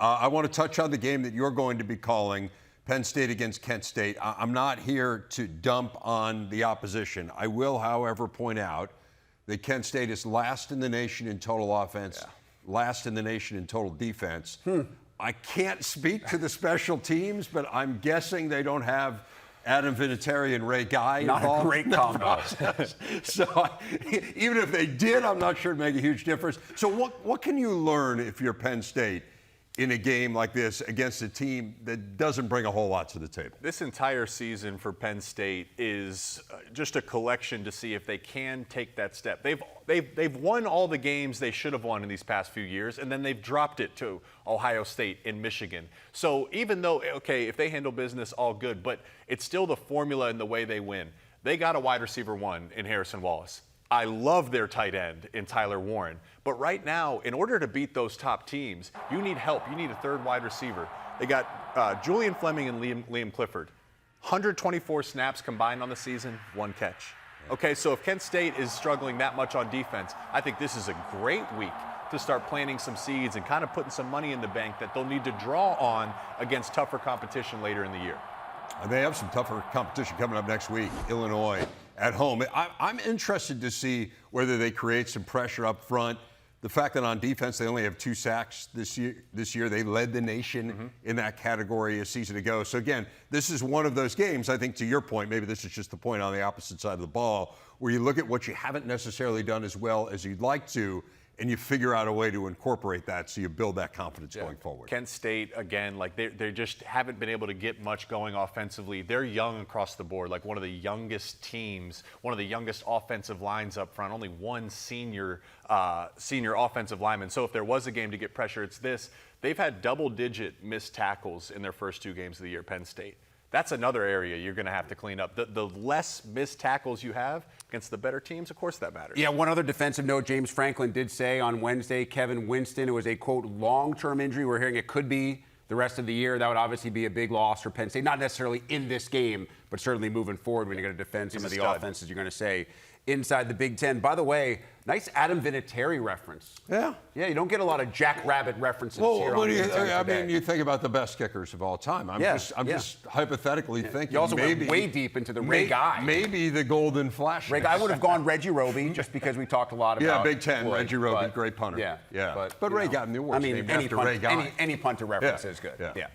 I want to touch on the game that you're going to be calling, Penn State against Kent State. I'm not here to dump on the opposition. I will, however, point out that Kent State is last in the nation in total offense, last in the nation in total defense. I can't speak to the special teams, but I'm guessing they don't have Adam Vinatieri and Ray Guy involved. Not a great combo. So even if they did, I'm not sure it'd make a huge difference. So what can you learn if you're Penn State in a game like this against a team that doesn't bring a whole lot to the table? This entire season for Penn State is just a collection to see if they can take that step. They've won all the games they should have won in these past few years, and then they've dropped it to Ohio State and Michigan. So even though, okay, if they handle business, all good, but it's still the formula and the way they win. They got a wide receiver one in Harrison Wallace. I love their tight end in Tyler Warren. But right now, in order to beat those top teams, you need help. You need a third wide receiver. They got Julian Fleming and Liam Clifford. 124 snaps combined on the season, 1 catch. Okay, so if Kent State is struggling that much on defense, I think this is a great week to start planting some seeds and kind of putting some money in the bank that they'll need to draw on against tougher competition later in the year. They have some tougher competition coming up next week, Illinois at home. I'm interested to see whether they create some pressure up front. The fact that on defense they only have 2 sacks this year, they led the nation in that category a season ago. So again, this is one of those games, I think to your point, maybe this is just the point on the opposite side of the ball, where you look at what you haven't necessarily done as well as you'd like to, and you figure out a way to incorporate that so you build that confidence going forward. Kent State, again, like they just haven't been able to get much going offensively. They're young across the board, like one of the youngest teams, one of the youngest offensive lines up front, only one senior offensive lineman. So if there was a game to get pressure, it's this. They've had double-digit missed tackles in their first 2 games of the year, Penn State. That's another area you're going to have to clean up. The less missed tackles you have against the better teams, of course that matters. Yeah, one other defensive note, James Franklin did say on Wednesday, Kevin Winston, it was a, quote, long-term injury. We're hearing it could be the rest of the year. That would obviously be a big loss for Penn State. Not necessarily in this game, but certainly moving forward when you're going to defend some of the offenses you're going to say inside the Big Ten. By the way, nice Adam Vinatieri reference. Yeah. Yeah, you don't get a lot of Jack Rabbit references here on Big Ten I today. mean, you think about the best kickers of all time. I'm just hypothetically thinking. You also maybe, went way deep into the Ray Guy. Maybe the golden flash. Ray Guy would have gone Reggie Roby just because we talked a lot about Big Ten, Floyd, Reggie Roby, great punter. Yeah. But Ray got in the awards named after Ray Guy. Any punter reference is good. Yeah.